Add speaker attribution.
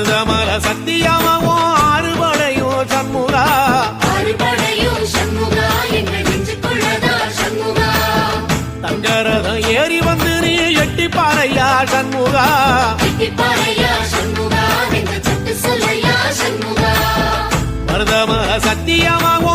Speaker 1: மருதமல சத்தியமாவோ ஆறுபடையும் சண்முகா தங்கரதம் ஏறி வந்து நீ எட்டி பாறையா சண்முகா மருதமல சத்தியமாவோ